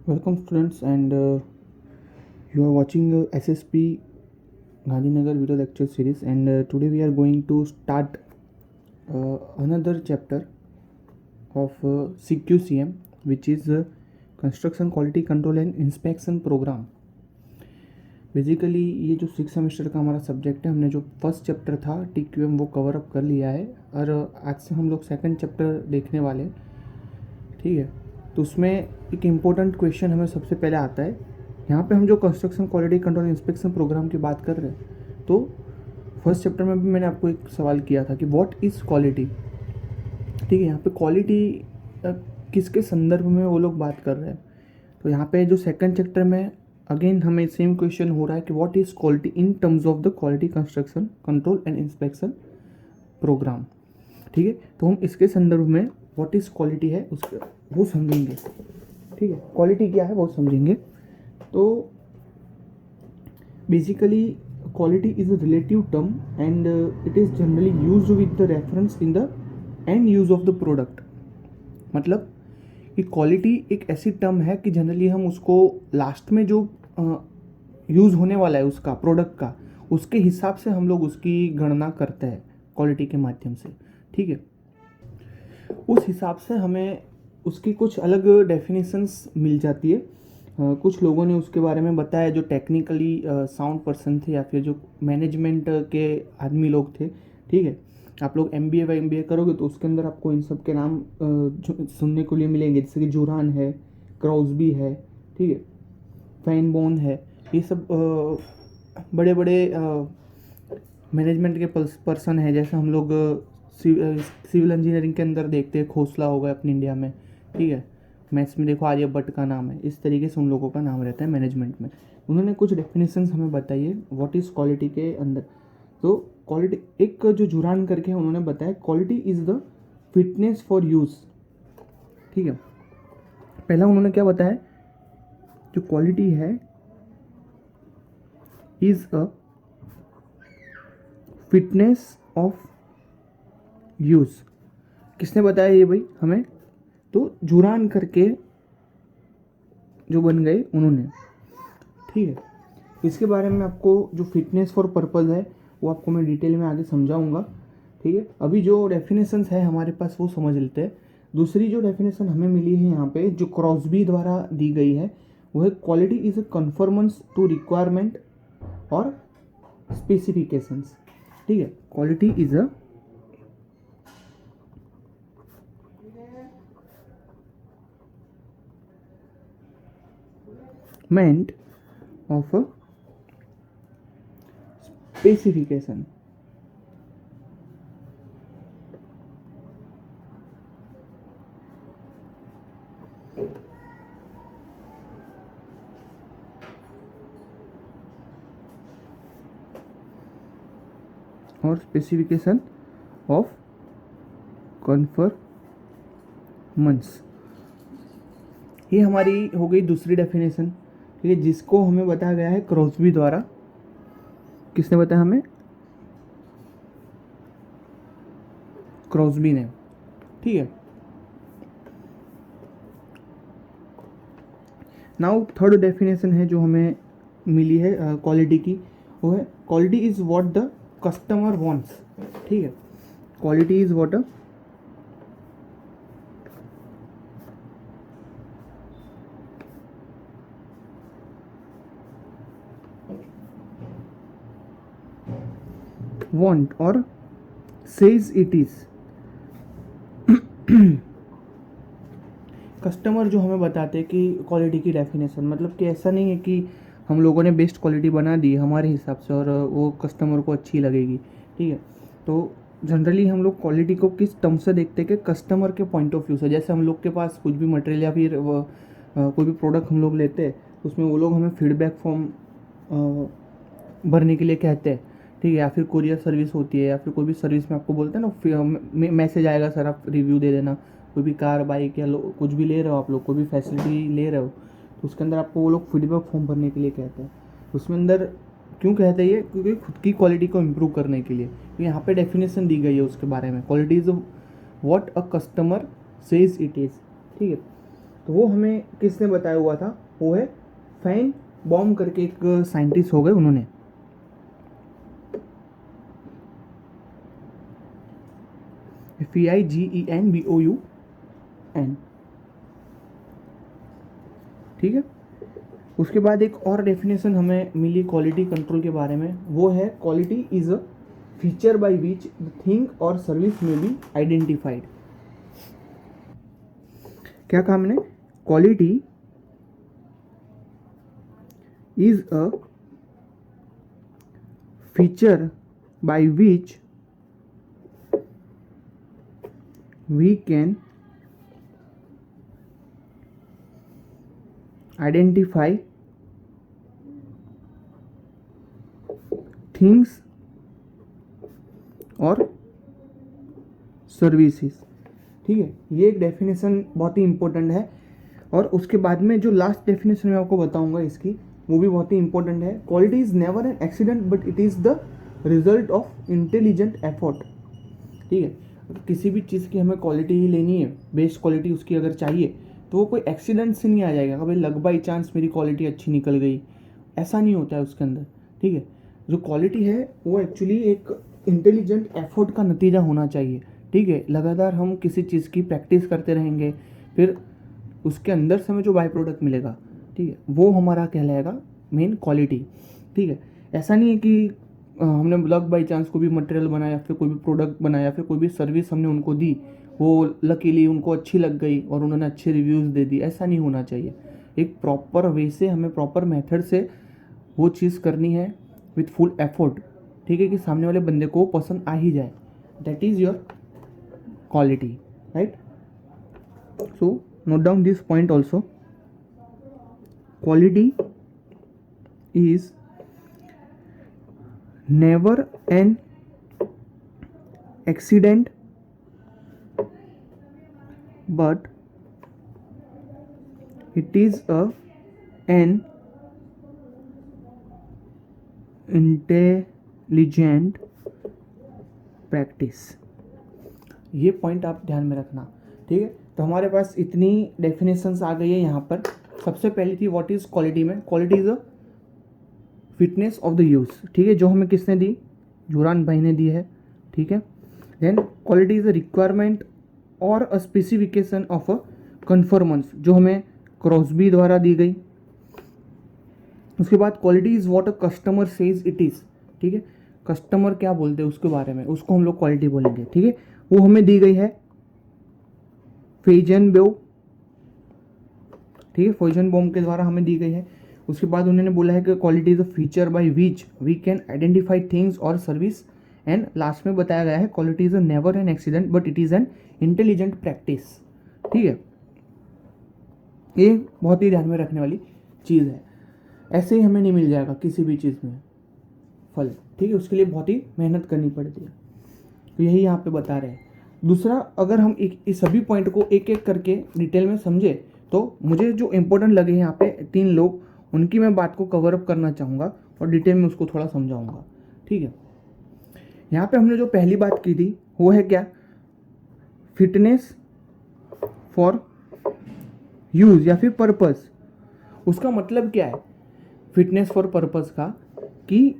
Welcome students and you are watching SSP Gandhinagar video lecture series and today we are going to start another chapter of CQCM which is Construction Quality Control and Inspection Program. Basically ये जो 6 semester का हमारा subject है, हमने जो first chapter था TQM वो cover up कर लिया है और आज से हम लोग सेकंड चैप्टर देखने वाले हैं. ठीक है, तो उसमें एक इम्पोर्टेंट क्वेश्चन हमें सबसे पहले आता है. यहाँ पे हम जो construction quality control inspection programme की बात कर रहे हैं, तो फर्स्ट चैप्टर में भी मैंने आपको एक सवाल किया था कि व्हाट इज़ क्वालिटी. ठीक है, यहाँ पे क्वालिटी किसके संदर्भ में वो लोग बात कर रहे हैं. तो यहाँ पे जो सेकंड चैप्टर में अगेन हमें सेम क्वेश्चन हो रहा है कि what is quality in terms of the quality construction control and inspection programme. ठीक है, तो हम इसके संदर्भ में व्हाट इज़ क्वालिटी है उसके वो समझेंगे. ठीक है, क्वालिटी क्या है वो समझेंगे. तो basically quality is a relative term and it is generally used with the reference in the end use of the product. मतलब कि क्वालिटी एक ऐसी टर्म है कि जनरली हम उसको लास्ट में जो यूज़ होने वाला है उसका प्रोडक्ट का, उसके हिसाब से हम लोग उसकी गणना करते हैं क्वालिटी के माध्यम से. ठीक है, उस हिसाब से हमें उसकी कुछ अलग डेफिनेशंस मिल जाती है. कुछ लोगों ने उसके बारे में बताया जो टेक्निकली साउंड पर्सन थे या फिर जो मैनेजमेंट के आदमी लोग थे. ठीक है, आप लोग MBA करोगे तो उसके अंदर आपको इन सब के नाम सुनने को लिए मिलेंगे, जैसे कि जुरान है, क्राउसबी है, ठीक है, फैनबोन है. ये सब बड़े बड़े मैनेजमेंट के पर्सन है. जैसे हम लोग सिविल इंजीनियरिंग के अंदर देखते हैं, खोसला होगा अपने इंडिया में. ठीक है, मैथ्स में देखो आर्यभट्ट का नाम है. इस तरीके से उन लोगों का नाम रहता है मैनेजमेंट में. उन्होंने कुछ डेफिनेशंस हमें बताई है व्हाट इज़ क्वालिटी के अंदर. तो क्वालिटी एक जो जुरान करके उन्होंने बताया, quality is the fitness for use. ठीक है, पहला उन्होंने क्या बताया, जो क्वालिटी है is a fitness of use. किसने बताया ये भाई हमें? तो जुरान करके जो बन गए उन्होंने. ठीक है, इसके बारे में आपको जो फिटनेस फॉर पर्पज़ है वो आपको मैं डिटेल में आगे समझाऊंगा. ठीक है, अभी जो डेफिनेशंस है हमारे पास वो समझ लेते हैं. दूसरी जो डेफिनेशन हमें मिली है यहाँ पे जो क्रॉसबी द्वारा दी गई है वो है quality is a conformance to requirement और स्पेसिफिकेशंस. ठीक है, quality is a meant of a specification. और स्पेसिफिकेशन ऑफ कन्फर्मेंस. ये हमारी हो गई दूसरी डेफिनेशन. ठीक है, जिसको हमें बताया गया है क्रॉसबी द्वारा. किसने बताया हमें? क्रॉसबी ने. ठीक है, नाउ थर्ड डेफिनेशन है जो हमें मिली है क्वालिटी की, वो है quality is what the customer wants. ठीक है, quality is what a want और says it is. कस्टमर जो हमें बताते हैं कि क्वालिटी की डेफिनेशन, मतलब कि ऐसा नहीं है कि हम लोगों ने बेस्ट क्वालिटी बना दी हमारे हिसाब से और वो कस्टमर को अच्छी लगेगी. ठीक है, तो जनरली हम लोग क्वालिटी को किस टर्म से देखते हैं कि कस्टमर के पॉइंट ऑफ व्यू से. जैसे हम लोग के पास कुछ भी मटेरियल या फिर कोई भी प्रोडक्ट हम लोग लेते हैं, उसमें वो लोग हमें फीडबैक फॉर्म भरने के लिए कहते हैं. ठीक है, या फिर कुरियर सर्विस होती है या फिर कोई भी सर्विस में आपको बोलते हैं ना, मैसेज आएगा सर आप रिव्यू दे देना. कोई भी कार बाइक या कुछ भी ले रहे हो आप लोग, कोई भी फैसिलिटी ले रहे हो, तो उसके अंदर आपको वो लोग फीडबैक फॉर्म भरने के लिए कहते हैं. उसमें अंदर क्यों कहते हैं ये? क्योंकि खुद की क्वालिटी को इम्प्रूव करने के लिए. तो यहाँ पे डेफिनेशन दी गई है उसके बारे में, quality is what a customer says it is. ठीक है, तो वो हमें किसने बताया हुआ था, वो है फैन बॉम करके एक साइंटिस्ट हो गए, उन्होंने। FEIGENBOUN, ठीक है। उसके बाद एक और डेफिनेशन हमें मिली क्वालिटी कंट्रोल के बारे में, वो है quality is a feature by which the thing और सर्विस में बी आइडेंटिफाइड। क्या कहा हमने, quality is a feature by which we can identify things और सर्विसेज, ठीक है। ये एक डेफिनेशन बहुत ही इंपॉर्टेंट है। और उसके बाद में जो लास्ट डेफिनेशन मैं आपको बताऊंगा इसकी, वो भी बहुत ही इंपॉर्टेंट है। Quality is never an accident but it is the result of intelligent effort, ठीक है। किसी भी चीज़ की हमें क्वालिटी ही लेनी है, बेस्ट क्वालिटी उसकी अगर चाहिए, तो वो कोई एक्सीडेंट से नहीं आ जाएगा कि भाई लग बाई चांस मेरी क्वालिटी अच्छी निकल गई, ऐसा नहीं होता है उसके अंदर, ठीक है। जो क्वालिटी है वो एक्चुअली एक इंटेलिजेंट एफर्ट का नतीजा होना चाहिए, ठीक है। लगातार हम किसी चीज़ की प्रैक्टिस करते रहेंगे, फिर उसके अंदर से हमें जो बाई प्रोडक्ट मिलेगा, ठीक है, वो हमारा कहलाएगा मेन क्वालिटी, ठीक है। ऐसा नहीं है कि हमने लक बाई चांस कोई भी मटेरियल बनाया, फिर कोई भी प्रोडक्ट बनाया, फिर कोई भी सर्विस हमने उनको दी, वो लकीली उनको अच्छी लग गई और उन्होंने अच्छे रिव्यूज़ दे दी, ऐसा नहीं होना चाहिए। एक प्रॉपर वे से हमें प्रॉपर मेथड से वो चीज़ करनी है विथ फुल एफर्ट, ठीक है, कि सामने वाले बंदे को पसंद आ ही जाए। That is your quality, right. So note down this point also. Quality is never an accident but it is an intelligent practice। ये पॉइंट आप ध्यान में रखना, ठीक है। तो हमारे पास इतनी डेफिनेशंस आ गई है यहाँ पर। सबसे पहली थी व्हाट इज़ क्वालिटी में, quality is a fitness of the use, ठीक है, जो हमें किसने दी, जुरान भाई ने दी है, ठीक है। Then quality is a requirement और a specification of a conformance, जो हमें क्रॉसबी द्वारा दी गई। उसके बाद quality is what a customer says it is, ठीक है, कस्टमर क्या बोलते हैं उसके बारे में, उसको हम लोग क्वालिटी बोलेंगे, ठीक है। वो हमें दी गई है फेजन बेव, ठीक है, फॉइजन बॉम के द्वारा हमें दी गई है। उसके बाद उन्होंने बोला है कि quality is a feature by which we can identify things और सर्विस। एंड लास्ट में बताया गया है quality is a never an accident but it is an intelligent practice, ठीक है। ये बहुत ही ध्यान में रखने वाली चीज़ है। ऐसे ही हमें नहीं मिल जाएगा किसी भी चीज़ में फल, ठीक है, उसके लिए बहुत ही मेहनत करनी पड़ती है। तो यही यहाँ पे बता रहे हैं। दूसरा, अगर हम इस सभी पॉइंट को एक एक करके डिटेल में समझे, तो मुझे जो इम्पोर्टेंट लगे यहाँ पे 3 लोग, उनकी मैं बात को कवर अप करना चाहूँगा और डिटेल में उसको थोड़ा समझाऊँगा, ठीक है। यहाँ पे हमने जो पहली बात की थी वो है क्या, फिटनेस फॉर यूज़ या फिर पर्पस। उसका मतलब क्या है फिटनेस फॉर पर्पस का, कि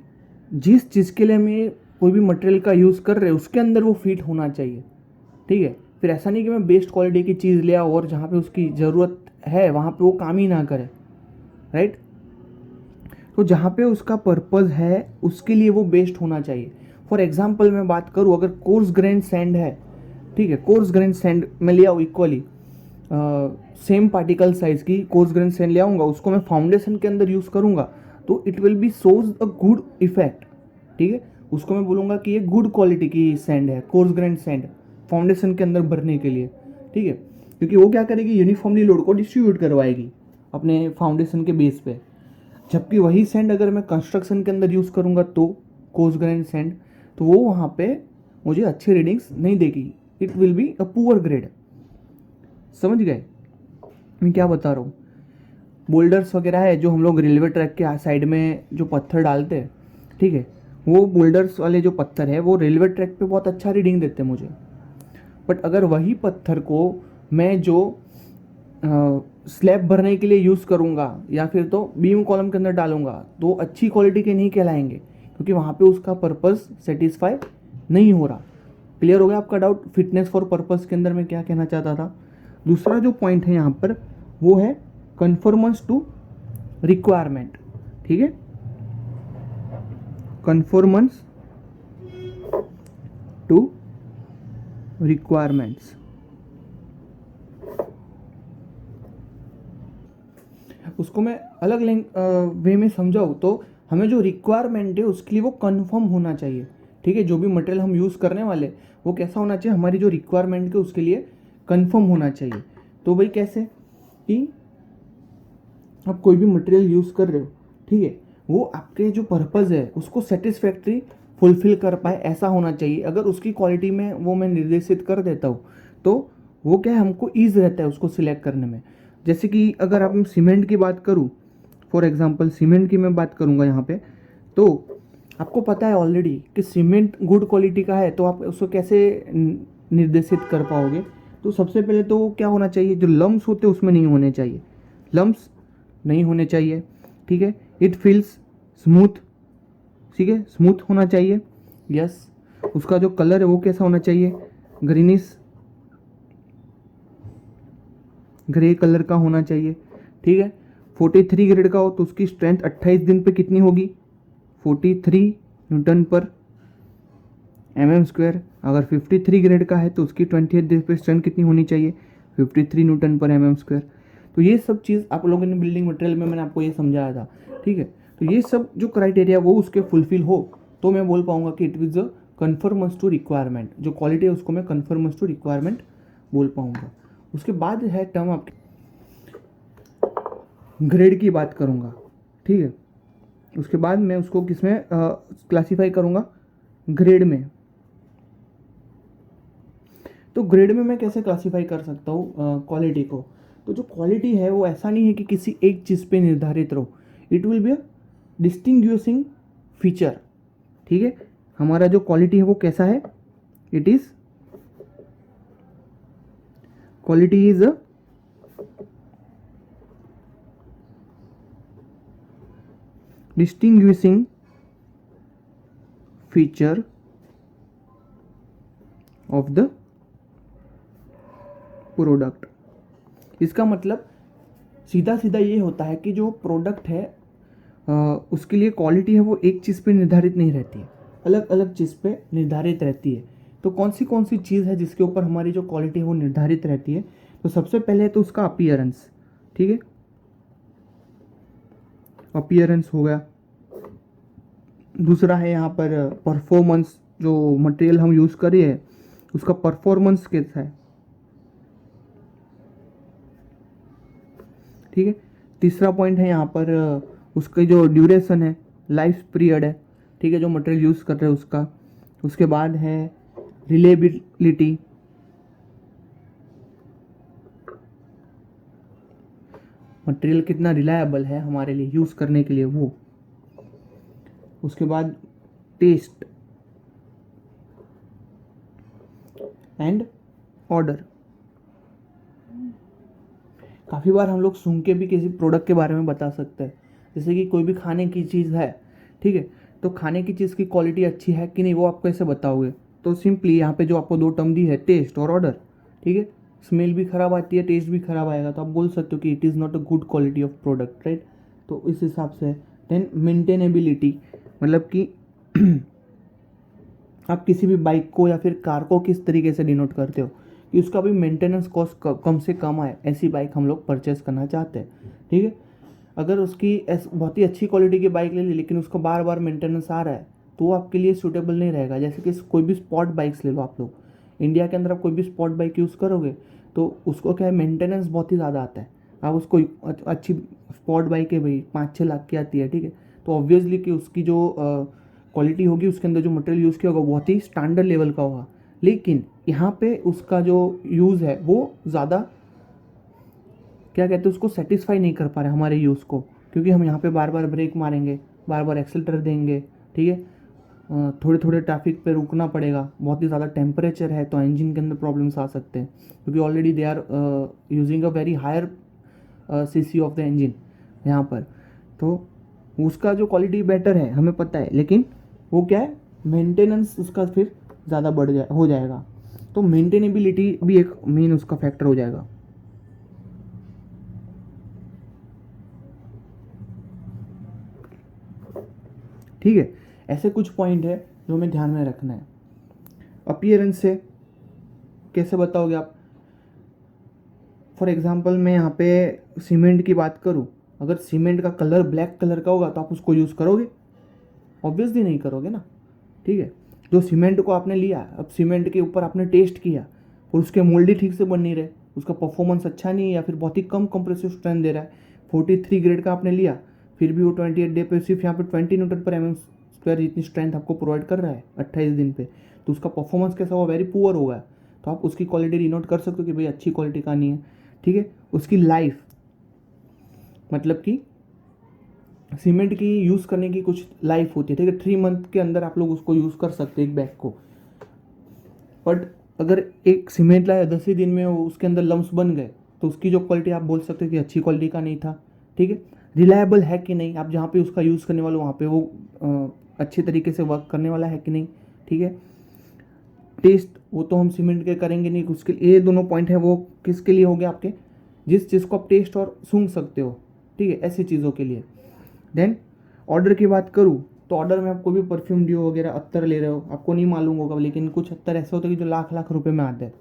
जिस चीज़ के लिए हमें कोई भी मटेरियल का यूज़ कर रहे हैं उसके अंदर वो फिट होना चाहिए, ठीक है। फिर ऐसा नहीं कि मैं बेस्ट क्वालिटी की चीज़ ले आऊँ और जहाँ पे उसकी ज़रूरत है वहाँ पे वो काम ही ना करे, राइट। तो जहाँ पे उसका पर्पज़ है उसके लिए वो बेस्ट होना चाहिए। फॉर एग्जांपल मैं बात करूँ, अगर कोर्स ग्रेन सैंड है, ठीक है, कोर्स ग्रेन सैंड मैं ले आऊँ इक्वली सेम पार्टिकल साइज की कोर्स ग्रेन सैंड ले आऊँगा, उसको मैं फाउंडेशन के अंदर यूज़ करूँगा तो it will be shows a good effect, ठीक है। उसको मैं बोलूँगा कि ये गुड क्वालिटी की सैंड है, कोर्स ग्रेन सैंड फाउंडेशन के अंदर भरने के लिए, ठीक है, क्योंकि वो क्या करेगी, यूनिफॉर्मली लोड को डिस्ट्रीब्यूट करवाएगी अपने फाउंडेशन के बेस पे। जबकि वही सैंड अगर मैं कंस्ट्रक्शन के अंदर यूज़ करूँगा तो कोर्स ग्रेन सैंड, तो वो वहाँ पे मुझे अच्छी रीडिंग्स नहीं देगी, it will be a poor grade. समझ गए मैं क्या बता रहा हूँ। बोल्डर्स वगैरह है जो हम लोग रेलवे ट्रैक के साइड में जो पत्थर डालते हैं, ठीक है, वो बोल्डर्स वाले जो पत्थर है वो रेलवे ट्रैक पे बहुत अच्छा रीडिंग देते हैं मुझे। बट अगर वही पत्थर को मैं जो स्लैब भरने के लिए यूज़ करूँगा या फिर तो बीम कॉलम के अंदर डालूँगा, तो अच्छी क्वालिटी के नहीं कहलाएंगे, क्योंकि वहाँ पे उसका पर्पज़ सेटिस्फाई नहीं हो रहा। क्लियर हो गया आपका डाउट? फिटनेस फॉर पर्पज़ के अंदर मैं क्या कहना चाहता था। दूसरा जो पॉइंट है यहाँ पर वो है कन्फर्मेंस टू रिक्वायरमेंट। ठीक है, कन्फर्मेंस टू रिक्वायरमेंट्स। उसको मैं अलग वे में समझाऊँ तो हमें जो रिक्वायरमेंट है उसके लिए वो कंफर्म होना चाहिए। ठीक है, जो भी मटेरियल हम यूज़ करने वाले वो कैसा होना चाहिए, हमारी जो रिक्वायरमेंट है उसके लिए कंफर्म होना चाहिए। तो भाई कैसे कि आप कोई भी मटेरियल यूज़ कर रहे हो, ठीक है, वो आपके जो पर्पज़ है उसको सेटिस्फैक्ट्री फुलफिल कर पाए, ऐसा होना चाहिए। अगर उसकी क्वालिटी में वो मैं निर्देशित कर देता हूँ तो वो क्या है, हमको ईज रहता है उसको सिलेक्ट करने में। जैसे कि अगर आप सीमेंट की बात करूँ, फॉर एग्जांपल सीमेंट की मैं बात करूँगा यहाँ पे, तो आपको पता है ऑलरेडी कि सीमेंट गुड क्वालिटी का है, तो आप उसको कैसे निर्देशित कर पाओगे। तो सबसे पहले तो क्या होना चाहिए, जो लम्स होते हैं उसमें नहीं होने चाहिए, लम्स नहीं होने चाहिए। ठीक है, इट फील्स स्मूथ, ठीक है, स्मूथ होना चाहिए। यस, उसका जो कलर है वो कैसा होना चाहिए, ग्रीनिश ग्रे कलर का होना चाहिए। ठीक है, 43 ग्रेड का हो तो उसकी स्ट्रेंथ 28 दिन पे कितनी होगी, 43 न्यूटन पर mm स्क्वायर। अगर 53 ग्रेड का है तो उसकी 28 दिन पे स्ट्रेंथ कितनी होनी चाहिए, 53 न्यूटन पर mm स्क्वायर। तो ये सब चीज़ आप लोगों ने बिल्डिंग मटेरियल में मैंने आपको ये समझाया था। ठीक है, तो ये सब जो क्राइटेरिया वो उसके फुलफिल हो तो मैं बोल पाऊंगा कि it is a conformance to requirement. जो क्वालिटी है उसको मैं कन्फर्मेंस टू रिक्वायरमेंट बोल पाऊंगा। उसके बाद है टर्म आपकी ग्रेड की बात करूँगा। ठीक है, उसके बाद मैं उसको किस में क्लासीफाई करूँगा, ग्रेड में। तो ग्रेड में मैं कैसे क्लासीफाई कर सकता हूँ क्वालिटी को। तो जो क्वालिटी है वो ऐसा नहीं है कि किसी एक चीज़ पे निर्धारित रहो, it will be a distinguishing feature. ठीक है, हमारा जो क्वालिटी है वो कैसा है, it is quality is a distinguishing feature of the product. इसका मतलब सीधा सीधा ये होता है कि जो प्रोडक्ट है उसके लिए क्वालिटी है वो एक चीज़ पे निर्धारित नहीं रहती है, अलग अलग चीज़ पे निर्धारित रहती है। तो कौन सी चीज़ है जिसके ऊपर हमारी जो क्वालिटी है वो निर्धारित रहती है। तो सबसे पहले तो उसका अपीयरेंस। ठीक है, अपीयरेंस हो गया। दूसरा है यहाँ पर परफॉर्मेंस, जो मटेरियल हम यूज़ कर रहे हैं उसका परफॉर्मेंस कैसा है। ठीक है, तीसरा पॉइंट है यहाँ पर उसका जो ड्यूरेशन है, लाइफ पीरियड है। ठीक है, जो मटेरियल यूज़ कर रहे हैं उसका। उसके बाद है रिलेबिलिटी, मटेरियल कितना रिलायबल है हमारे लिए यूज़ करने के लिए वो। उसके बाद टेस्ट एंड ऑर्डर। काफ़ी बार हम लोग सुन के भी किसी प्रोडक्ट के बारे में बता सकते हैं, जैसे कि कोई भी खाने की चीज़ है, ठीक है, तो खाने की चीज़ की क्वालिटी अच्छी है कि नहीं वो आप कैसे बताओगे। तो सिंपली यहाँ पे जो आपको दो टर्म दी है, टेस्ट और ऑर्डर। ठीक है, स्मेल भी ख़राब आती है, टेस्ट भी ख़राब आएगा, तो आप बोल सकते हो कि it is not a good quality of product, right. तो इस हिसाब से देन मेंटेनेबिलिटी, मतलब कि आप किसी भी बाइक को या फिर कार को किस तरीके से डिनोट करते हो कि उसका भी मेंटेनेंस कॉस्ट कम से कम आए, ऐसी बाइक हम लोग परचेस करना चाहते हैं। ठीक है, अगर उसकी बहुत ही अच्छी क्वालिटी की बाइक ले ली लेकिन उसको बार बार मेंटेनेंस आ रहा है तो वो आपके लिए सूटेबल नहीं रहेगा। जैसे कि कोई भी स्पॉट बाइक्स ले लो आप लोग, इंडिया के अंदर आप कोई भी स्पॉट बाइक यूज़ करोगे तो उसको क्या है, मेंटेनेंस बहुत ही ज़्यादा आता है। आप उसको अच्छी स्पॉट बाइक है भाई 5-6 लाख की आती है, ठीक है, तो ऑब्वियसली कि उसकी जो क्वालिटी होगी, उसके अंदर जो मटेरियल यूज़ किया होगा बहुत ही स्टैंडर्ड लेवल का होगा। लेकिन यहाँ पे उसका जो यूज़ है वो ज़्यादा क्या कहते हैं, उसको सेटिस्फाई नहीं कर पा रहे हमारे यूज़ को, क्योंकि हम यहाँ पे बार बार ब्रेक मारेंगे, बार बार एक्सेलेटर देंगे, ठीक है, थोड़े थोड़े ट्रैफिक पे रुकना पड़ेगा, बहुत ही ज़्यादा टेम्परेचर है तो इंजन के अंदर प्रॉब्लम्स आ सकते हैं, क्योंकि already they are using a very higher CC of the engine यहाँ पर। तो उसका जो क्वालिटी बेटर है हमें पता है, लेकिन वो क्या है, मेंटेनेंस उसका फिर ज़्यादा हो जाएगा। तो मेंटेनेबिलिटी भी एक मेन उसका फैक्टर हो जाएगा। ठीक है, ऐसे कुछ पॉइंट है जो हमें ध्यान में रखना है। अपीयरेंस से कैसे बताओगे आप? फॉर एग्जांपल मैं यहाँ पे सीमेंट की बात करूँ, अगर सीमेंट का कलर ब्लैक कलर का होगा तो आप उसको यूज़ करोगे? ऑब्वियसली नहीं करोगे ना। ठीक है, जो सीमेंट को आपने लिया, अब सीमेंट के ऊपर आपने टेस्ट किया और उसके मोल्ड ही ठीक से बन नहीं रहे, उसका परफॉर्मेंस अच्छा नहीं है या फिर बहुत ही कम कंप्रेसिव स्ट्रेंथ दे रहा है, 43 ग्रेड का आपने लिया, फिर भी वो 28 डे पे सिर्फ यहाँ पे 20 न्यूटन पर एम स्क्वायर जितनी स्ट्रेंथ आपको प्रोवाइड कर रहा है 28 दिन पे, तो उसका परफॉर्मेंस कैसा हुआ? वेरी पुअर होगा। तो आप उसकी क्वालिटी डिनोट कर सकते हो कि भाई अच्छी क्वालिटी का नहीं है। ठीक है, उसकी लाइफ, मतलब कि सीमेंट की यूज़ करने की कुछ लाइफ होती है। ठीक है, 3 मंथ के अंदर आप लोग उसको यूज़ कर सकते हैं एक बैग को। बट अगर एक सीमेंट लाया 10 ही दिन में उसके अंदर लम्स बन गए, तो उसकी जो क्वालिटी आप बोल सकते हैं कि अच्छी क्वालिटी का नहीं था। ठीक है, रिलायबल है कि नहीं, आप जहाँ पे उसका यूज़ करने वाले वहाँ पे वो अच्छे तरीके से वर्क करने वाला है कि नहीं। ठीक है, टेस्ट वो तो हम सीमेंट के करेंगे नहीं, उसके ये दोनों पॉइंट है वो किसके लिए हो गया? आपके जिस चीज़ को आप टेस्ट और सूंघ सकते हो। ठीक है, ऐसी चीज़ों के लिए। देन ऑर्डर की बात करूँ तो ऑर्डर में आपको भी परफ्यूम डिओ वगैरह अत्तर ले रहे हो, आपको नहीं मालूम होगा, लेकिन कुछ अत्तर ऐसे होते हैं कि जो लाख लाख रुपए में आते हैं।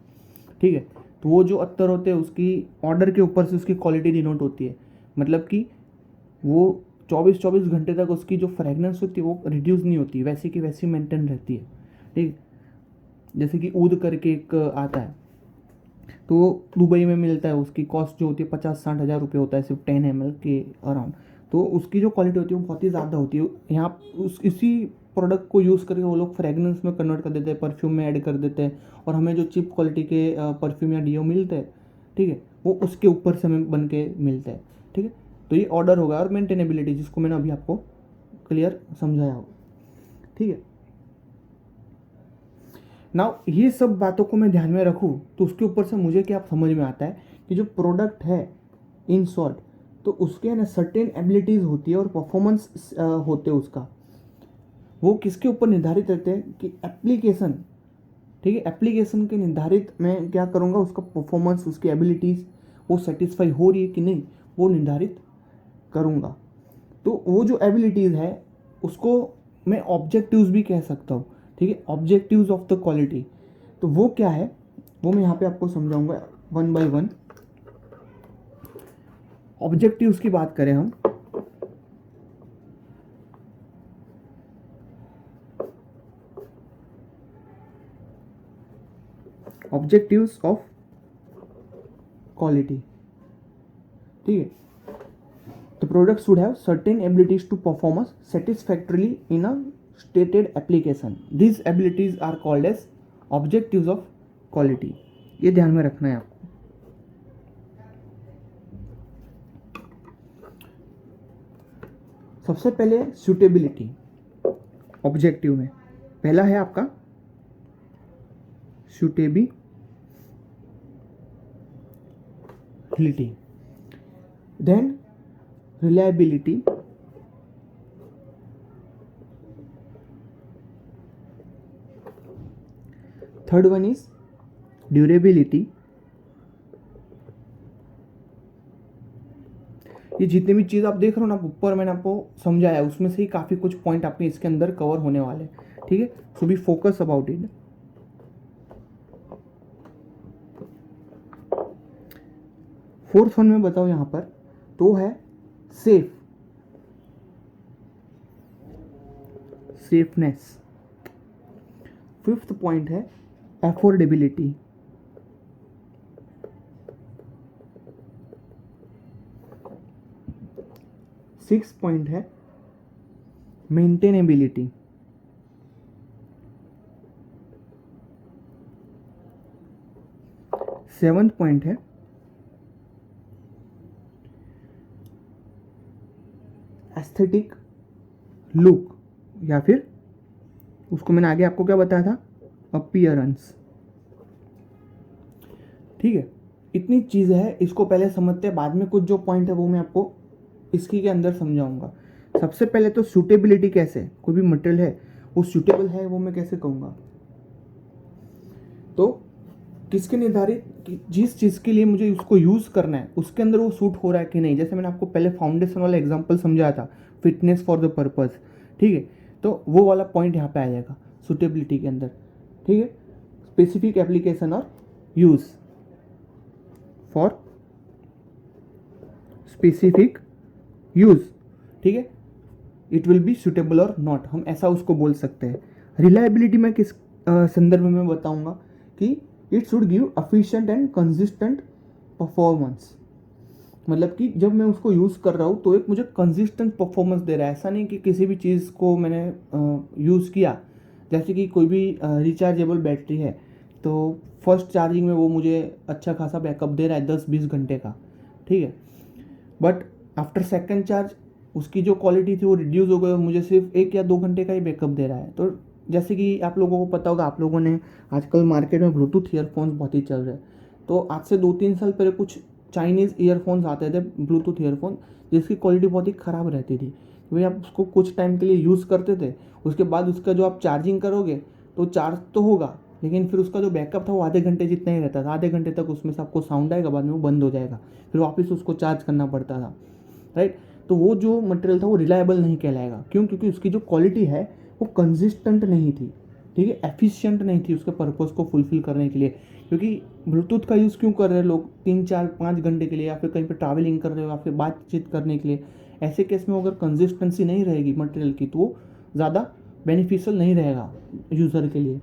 ठीक है, तो वो जो अत्तर होते हैं उसकी ऑर्डर के ऊपर से उसकी क्वालिटी डिनोट होती है, मतलब कि वो 24-24 घंटे तक उसकी जो फ्रेगनेंस होती है वो रिड्यूस नहीं होती, वैसी की वैसी मेंटेन रहती है। ठीक, जैसे कि ऊद करके एक आता है, तो वो दुबई में मिलता है, उसकी कॉस्ट जो होती है 50-60 हज़ार रुपये होता है सिर्फ 10 ml के अराउंड। तो उसकी जो क्वालिटी होती है वो बहुत ही ज़्यादा होती है। यहाँ उस इसी प्रोडक्ट को यूज़ करके वो लोग फ्रेगनेंस में कन्वर्ट कर देते हैं, परफ्यूम में ऐड कर देते हैं, और हमें जो चिप क्वालिटी के परफ्यूम या डीओ मिलते हैं, ठीक है, वो उसके ऊपर से हमें बन के मिलता है। ठीक है, तो ये ऑर्डर होगा। और मेंटेनेबिलिटी, जिसको मैंने अभी आपको क्लियर समझाया होगा। ठीक है, ना ये सब बातों को मैं ध्यान में रखूँ तो उसके ऊपर से मुझे क्या समझ में आता है कि जो प्रोडक्ट है इन शॉर्ट, तो उसके ना सर्टेन एबिलिटीज़ होती है और परफॉर्मेंस होते हैं उसका, वो किसके ऊपर निर्धारित रहते हैं कि एप्लीकेशन। ठीक है, एप्लीकेशन के निर्धारित मैं क्या करूँगा, उसका परफॉर्मेंस, उसकी एबिलिटीज़ वो सेटिस्फाई हो रही है कि नहीं, वो निर्धारित करूँगा। तो वो जो एबिलिटीज़ है उसको मैं ऑब्जेक्टिव्स भी कह सकता हूँ। ठीक है, ऑब्जेक्टिव्स ऑफ द क्वालिटी, तो वो क्या है वो मैं यहाँ पे आपको समझाऊंगा वन बाय वन। ऑब्जेक्टिव्स की बात करें हम, ऑब्जेक्टिव्स ऑफ क्वालिटी। ठीक है, the product should have certain abilities to perform us satisfactorily in a stated application. These abilities are called as objectives of quality. ये ध्यान में रखना है आपको। सबसे पहले सुटेबिलिटी, ऑब्जेक्टिव में पहला है आपका suitability, then reliability, third one is durability. ये जितनी भी चीज़ आप देख रहे हो ना ऊपर मैंने आपको समझाया, उसमें से ही काफ़ी कुछ पॉइंट आपके इसके अंदर कवर होने वाले हैं। ठीक है, so be focus about it. Fourth one में बताओ यहाँ पर, तो है सेफनेस। फिफ्थ पॉइंट है अफोर्डेबिलिटी। सिक्स पॉइंट है मेंटेनेबिलिटी। सेवंथ पॉइंट है एस्थेटिक लुक या फिर उसको मैंने आगे आपको क्या बताया था, अपीयरेंस। ठीक है, इतनी चीज़ है, इसको पहले समझते हैं, बाद में कुछ जो पॉइंट है वो मैं आपको इसकी के अंदर समझाऊंगा। सबसे पहले तो सूटेबिलिटी कैसे, कोई भी मटेरियल है वो सूटेबल है वो मैं कैसे कहूँगा, तो किसके निर्धारित कि जिस चीज़ के लिए मुझे उसको यूज़ करना है उसके अंदर वो सूट हो रहा है कि नहीं। जैसे मैंने आपको पहले फाउंडेशन वाला एग्जांपल समझाया था, फिटनेस फॉर द पर्पस। ठीक है, तो वो वाला पॉइंट यहाँ पे आ जाएगा सूटेबिलिटी के अंदर। ठीक है, स्पेसिफिक एप्लीकेशन और यूज़ फॉर स्पेसिफिक यूज़। ठीक है, इट विल बी सुटेबल और नॉट, हम ऐसा उसको बोल सकते हैं। रिलायबिलिटी में किस संदर्भ में बताऊंगा कि it should give efficient and consistent performance. मतलब कि जब मैं उसको यूज़ कर रहा हूँ तो एक मुझे कंसिस्टेंट परफॉर्मेंस दे रहा है। ऐसा नहीं कि किसी भी चीज़ को मैंने यूज़ किया, जैसे कि कोई भी रिचार्जेबल बैटरी है तो फर्स्ट चार्जिंग में वो मुझे अच्छा खासा बैकअप दे रहा है 10-20 घंटे का। ठीक है, बट आफ्टर सेकंड चार्ज उसकी जो क्वालिटी थी वो रिड्यूस हो गई और मुझे सिर्फ 1 या 2 घंटे का ही बैकअप दे रहा है। तो जैसे कि आप लोगों को पता होगा, आप लोगों ने आजकल मार्केट में ब्लूटूथ ईयरफोन्स बहुत ही चल रहे हैं। तो आज से 2-3 साल पहले कुछ चाइनीज़ ईयरफोन्स आते थे, ब्लूटूथ ईयरफोन, जिसकी क्वालिटी बहुत ही ख़राब रहती थी। भाई आप उसको कुछ टाइम के लिए यूज़ करते थे, उसके बाद उसका जो आप चार्जिंग करोगे तो चार्ज तो होगा, लेकिन फिर उसका जो बैकअप था वो आधे घंटे जितना ही रहता था। आधे घंटे तक उसमें से आपको साउंड आएगा, बाद में वो बंद हो जाएगा, फिर वापस उसको चार्ज करना पड़ता था। राइट, तो वो जो मटेरियल था वो रिलायबल नहीं कहलाएगा। क्यों? क्योंकि उसकी जो क्वालिटी है वो कंसिस्टेंट नहीं थी। ठीक है, एफिशिएंट नहीं थी उसके पर्पज़ को फुलफिल करने के लिए। क्योंकि ब्लूटूथ का यूज़ क्यों कर रहे हैं लोग 3-4-5 घंटे के लिए, या फिर कहीं पर ट्रैवलिंग कर रहे हो या फिर बातचीत करने के लिए। ऐसे केस में अगर कंसिस्टेंसी नहीं रहेगी मटेरियल की तो वो ज़्यादा बेनिफिशियल नहीं रहेगा यूज़र के लिए।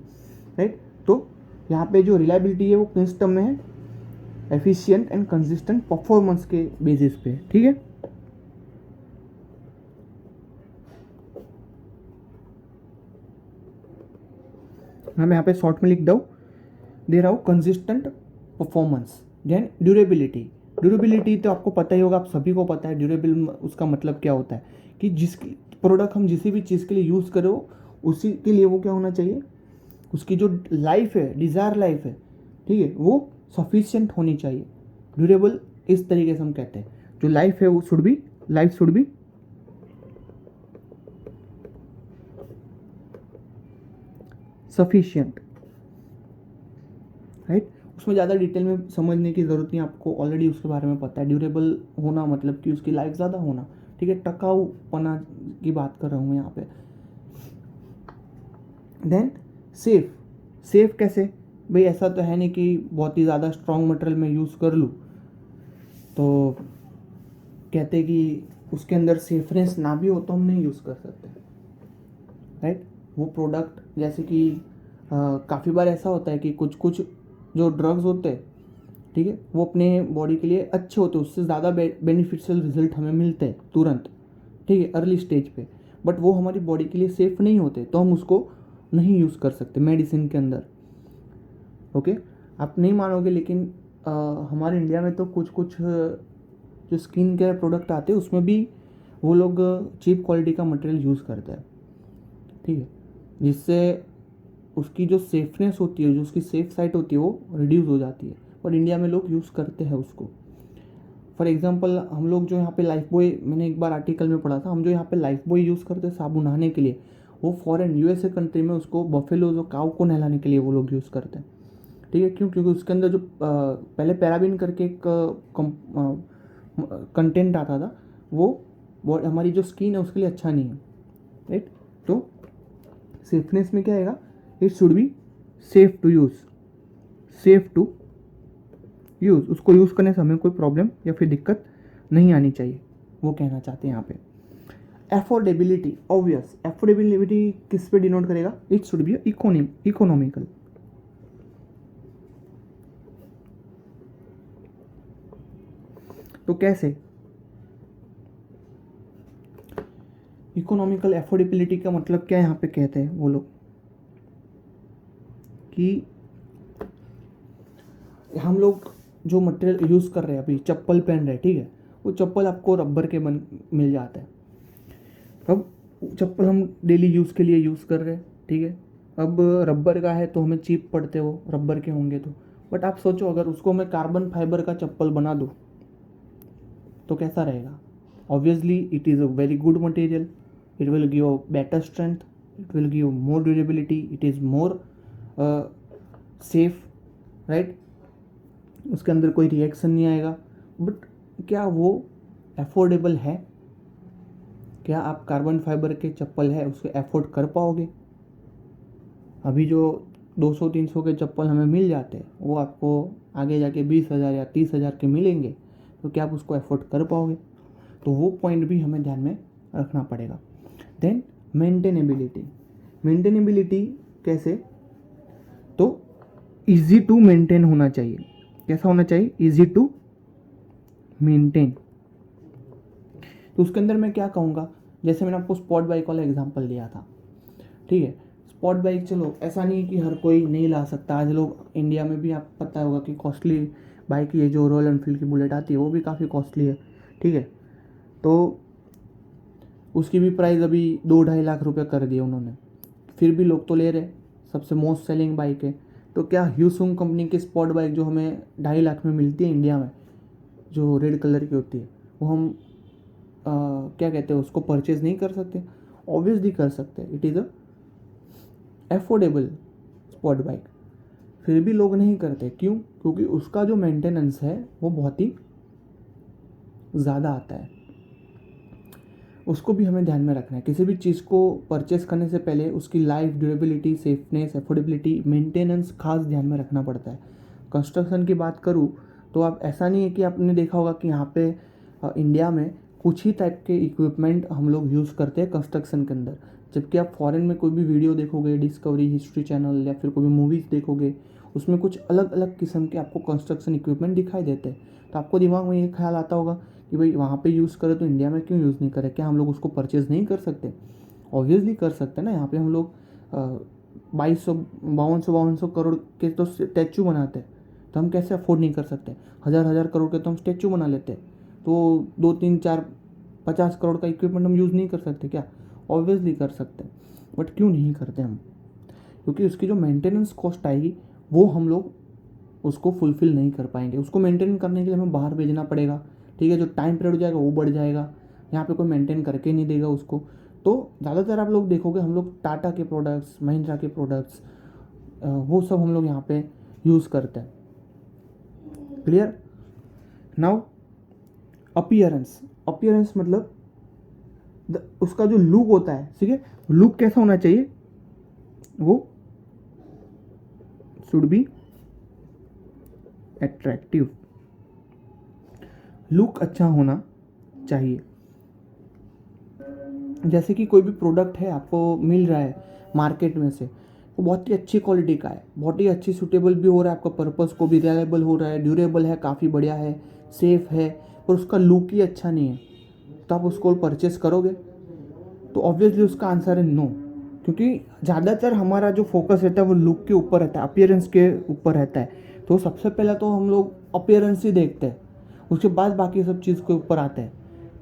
राइट, तो यहाँ पे जो रिलायबिलिटी है वो किस टर्म में है, एफिशिएंट एंड कंसिस्टेंट परफॉर्मेंस के बेसिस पे। ठीक है, मैं यहाँ पे शॉर्ट में लिख दे रहा हूँ consistent performance. Then durability. Durability तो आपको पता ही होगा, आप सभी को पता है ड्यूरेबल उसका मतलब क्या होता है कि जिस प्रोडक्ट हम जिस भी चीज़ के लिए यूज़ करो उसी के लिए वो क्या होना चाहिए, उसकी जो लाइफ है, डिज़ायर लाइफ है, ठीक है, वो सफिशिएंट होनी चाहिए। ड्यूरेबल इस तरीके से हम कहते हैं, जो लाइफ है वो life should be sufficient. Right, उसमें ज़्यादा डिटेल में समझने की ज़रूरत नहीं, आपको ऑलरेडी उसके बारे में पता है। ड्यूरेबल होना मतलब कि उसकी लाइफ ज़्यादा होना। ठीक है, टकाऊपना की बात कर रहा हूँ मैं यहाँ पे। देन सेफ कैसे, भाई ऐसा तो है नहीं कि बहुत ही ज़्यादा स्ट्रॉन्ग मटेरियल में यूज़ कर लूँ तो कहते कि उसके अंदर सेफनेस ना भी हो तो हम नहीं यूज़ कर सकते। राइट, वो प्रोडक्ट जैसे कि काफ़ी बार ऐसा होता है कि कुछ जो ड्रग्स होते हैं, ठीक है, वो अपने बॉडी के लिए अच्छे होते हैं, उससे ज़्यादा बेनिफिशियल रिजल्ट हमें मिलते हैं तुरंत, ठीक है, अर्ली स्टेज पे, बट वो हमारी बॉडी के लिए सेफ़ नहीं होते तो हम उसको नहीं यूज़ कर सकते मेडिसिन के अंदर। ओके, आप नहीं मानोगे लेकिन हमारे इंडिया में तो कुछ जो स्किन केयर प्रोडक्ट आते हैं उसमें भी वो लोग चीप क्वालिटी का मटेरियल यूज़ करते हैं। ठीक है, जिससे उसकी जो सेफनेस होती है, जो उसकी सेफ साइड होती है वो रिड्यूस हो जाती है, और इंडिया में लोग यूज़ करते हैं उसको। फॉर एग्जांपल हम लोग जो यहाँ पे लाइफ बॉय, मैंने एक बार आर्टिकल में पढ़ा था, हम जो यहाँ पे लाइफ बॉय यूज़ करते हैं साबुन नहाने के लिए, वो फॉरेन यूएसए कंट्री में उसको बफेलो जो काऊ को नहलाने के लिए वो लोग यूज़ करते हैं। ठीक है, क्यों? क्योंकि उसके अंदर जो पहले पैराबिन करके एक कंटेंट आता था, वो हमारी जो स्किन है उसके लिए अच्छा नहीं है। राइट, तो सेफनेस में क्या आएगा, it should be safe to use, उसको यूज़ करने से हमें कोई प्रॉब्लम या फिर दिक्कत नहीं आनी चाहिए, वो कहना चाहते हैं यहाँ पे। एफोर्डेबिलिटी, ऑब्वियस, एफोर्डेबिलिटी किस पे डिनोट करेगा, इट शुड बी इकोनॉमिकल। तो कैसे इकोनॉमिकल एफोर्डेबिलिटी का मतलब क्या यहाँ पे कहते हैं वो लोग कि हम लोग जो मटेरियल यूज़ कर रहे हैं, अभी चप्पल पहन रहे हैं, ठीक है, वो चप्पल आपको रबर के मिल जाता है। अब चप्पल हम डेली यूज़ के लिए यूज़ कर रहे हैं, ठीक है। अब रबर का है तो हमें चीप पड़ते हो, रबर के होंगे तो, बट आप सोचो अगर उसको मैं कार्बन फाइबर का चप्पल बना दूँ तो कैसा रहेगा। Obviously it is a very good material, it will give better strength, it will give more durability, it is more safe, right. उसके अंदर कोई रिएक्शन नहीं आएगा, बट क्या वो अफोर्डेबल है? क्या आप कार्बन फाइबर के चप्पल है उसको अफोर्ड कर पाओगे? अभी जो 200-300 के चप्पल हमें मिल जाते हैं वो आपको आगे जाके 20,000 या 30,000 के मिलेंगे, तो क्या आप उसको अफोर्ड कर पाओगे? तो वो पॉइंट भी हमें ध्यान में रखना पड़ेगा। देन मेंटेनेबिलिटी, मेंटेनेबिलिटी कैसे? तो इजी टू मेंटेन होना चाहिए। कैसा होना चाहिए? Easy to maintain. तो उसके अंदर मैं क्या कहूँगा, जैसे मैंने आपको स्पॉट बाइक वाला एग्जांपल दिया था, ठीक है। स्पॉट बाइक चलो ऐसा नहीं कि हर कोई नहीं ला सकता, आज लोग इंडिया में भी आप पता होगा कि कॉस्टली बाइक ये जो रॉयल एनफील्ड की बुलेट आती है वो भी काफ़ी कॉस्टली है, ठीक है। तो उसकी भी प्राइस अभी 2-2.5 लाख रुपए कर दिए उन्होंने, फिर भी लोग तो ले रहे, सबसे मोस्ट सेलिंग बाइक है। तो क्या ह्यूसुंग कंपनी की स्पॉट बाइक जो हमें 2.5 लाख में मिलती है इंडिया में, जो रेड कलर की होती है, वो हम क्या कहते हैं उसको परचेज़ नहीं कर सकते? ऑब्वियसली कर सकते हैं, it is a affordable spot bike. फिर भी लोग नहीं करते, क्यों? क्योंकि उसका जो मेंटेनेंस है वो बहुत ही ज़्यादा आता है। उसको भी हमें ध्यान में रखना है। किसी भी चीज़ को परचेस करने से पहले उसकी life, durability, safeness, affordability, maintenance खास ध्यान में रखना पड़ता है। कंस्ट्रक्शन की बात करूँ तो आप ऐसा नहीं है कि आपने देखा होगा कि यहाँ पे इंडिया में कुछ ही टाइप के इक्विपमेंट हम लोग यूज़ करते हैं कंस्ट्रक्शन के अंदर, जबकि आप फॉरेन में कोई भी वीडियो देखोगे, डिस्कवरी, हिस्ट्री चैनल या फिर कोई भी मूवीज़ देखोगे, उसमें कुछ अलग अलग किस्म के आपको कंस्ट्रक्शन इक्विपमेंट दिखाई देते हैं। तो आपको दिमाग में ये ख्याल आता होगा कि भाई वहाँ पे यूज़ करें तो इंडिया में क्यों यूज़ नहीं करें, क्या हम लोग उसको परचेज़ नहीं कर सकते? ऑब्वियसली कर सकते हैं ना। यहाँ पे हम लोग 2200 5200 करोड़ के तो स्टैचू बनाते हैं, तो हम कैसे अफोर्ड नहीं कर सकते? 1000 करोड़ के तो हम स्टैचू बना लेते हैं, तो 2-3-4-50 करोड़ का इक्विपमेंट हम यूज़ नहीं कर सकते क्या? ऑब्वियसली कर सकते हैं, बट क्यों नहीं करते हम? क्योंकि उसकी जो मेंटेनेंस कॉस्ट आएगी वो हम लोग उसको फुलफ़िल नहीं कर पाएंगे। उसको मेंटेन करने के लिए हमें बाहर भेजना पड़ेगा, ठीक है। जो टाइम पीरियड हो जाएगा वो बढ़ जाएगा, यहाँ पे कोई मेंटेन करके नहीं देगा उसको। तो ज़्यादातर आप लोग देखोगे हम लोग टाटा के प्रोडक्ट्स, महिंद्रा के प्रोडक्ट्स, वो सब हम लोग यहाँ पे यूज़ करते हैं। क्लियर? नाउ अपीयरेंस, अपीयरेंस मतलब उसका जो लुक होता है, ठीक है, लुक कैसा होना चाहिए? वो शुड बी एट्रैक्टिव, लुक अच्छा होना चाहिए। जैसे कि कोई भी प्रोडक्ट है आपको मिल रहा है मार्केट में से, वो बहुत ही अच्छी क्वालिटी का है, बहुत ही अच्छी सूटेबल भी हो रहा है, आपका पर्पस को भी रिलायबल हो रहा है, ड्यूरेबल है, काफ़ी बढ़िया है, सेफ है, पर उसका लुक ही अच्छा नहीं है, तो आप उसको परचेस करोगे? तो ऑब्वियसली उसका आंसर है नो। क्योंकि ज़्यादातर हमारा जो फोकस रहता है वो लुक के ऊपर रहता है, अपीयरेंस के ऊपर रहता है। तो सबसे पहले तो हम लोग अपीयरेंस ही देखते हैं, उसके बाद बाकी सब चीज़ के ऊपर आते हैं,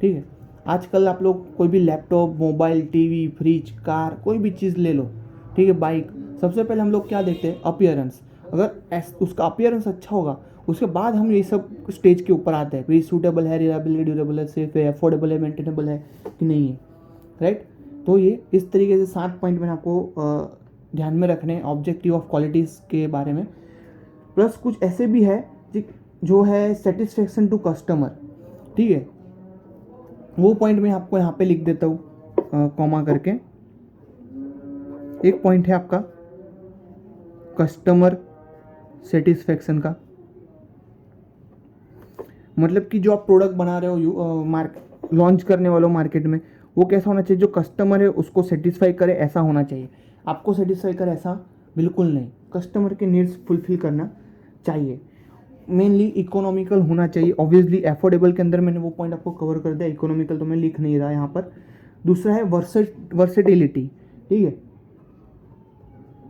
ठीक है। आजकल आप लोग कोई भी laptop, mobile, TV, fridge, car, कोई भी चीज़ ले लो, ठीक है, बाइक, सबसे पहले हम लोग क्या देखते हैं? अपीयरेंस। अगर उसका अपीयरेंस अच्छा होगा उसके बाद हम ये सब स्टेज के ऊपर आते हैं, भाई सूटेबल है, रिलायबल, ड्यूरेबल है, सेफ है, अफोर्डेबल है, मेंटेनेबल है कि नहीं है, राइट। तो ये इस तरीके से 7 पॉइंट मैंने आपको ध्यान में रखने ऑब्जेक्टिव ऑफ क्वालिटीज़ के बारे में। प्लस कुछ ऐसे भी है जो है सेटिस्फेक्शन टू कस्टमर, ठीक है, वो पॉइंट मैं आपको यहाँ पे लिख देता हूँ कॉमा करके। एक पॉइंट है आपका कस्टमर सेटिस्फेक्शन का, मतलब कि जो आप प्रोडक्ट बना रहे हो, लॉन्च करने वाले हो मार्केट में, वो कैसा होना चाहिए? जो कस्टमर है उसको सेटिस्फाई करे ऐसा होना चाहिए। आपको सेटिस्फाई करे ऐसा बिल्कुल नहीं, कस्टमर के नीड्स फुलफिल करना चाहिए। मेनली इकोनॉमिकल होना चाहिए। ऑब्वियसली एफोर्डेबल के अंदर मैंने वो पॉइंट आपको कवर कर दिया, इकोनॉमिकल तो मैं लिख नहीं रहा यहाँ पर। दूसरा है वर्सेटिलिटी, ठीक है,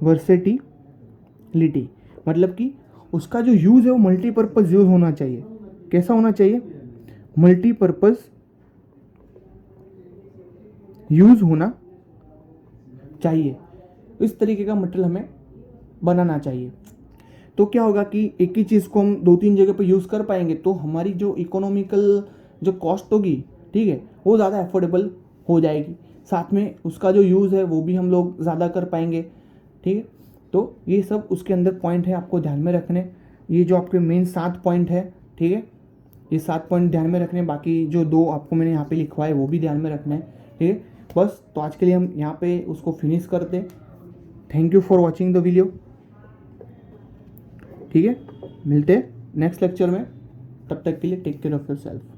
वर्सेटिलिटी मतलब कि उसका जो यूज़ है वो मल्टीपर्पज़ यूज़ होना चाहिए। कैसा होना चाहिए? मल्टीपर्पज़ यूज़ होना चाहिए। इस तरीके का मटेरियल हमें बनाना चाहिए। तो क्या होगा कि एक ही चीज़ को हम 2-3 जगह पर यूज़ कर पाएंगे तो हमारी जो इकोनॉमिकल जो कॉस्ट होगी, ठीक है, वो ज़्यादा अफोर्डेबल हो जाएगी। साथ में उसका जो यूज़ है वो भी हम लोग ज़्यादा कर पाएंगे, ठीक है। तो ये सब उसके अंदर पॉइंट है, आपको ध्यान में रखने। ये जो आपके मेन 7 पॉइंट है, ठीक है, ये 7 पॉइंट ध्यान में रखने, बाकी जो 2 आपको मैंने यहाँ पे लिखवाए वो भी ध्यान में रखना है, ठीक है। बस तो आज के लिए हम यहाँ पे उसको फिनिश करते। Thank you for watching the video, ठीक है। मिलते हैं नेक्स्ट लेक्चर में, तब तक के लिए take care of your self.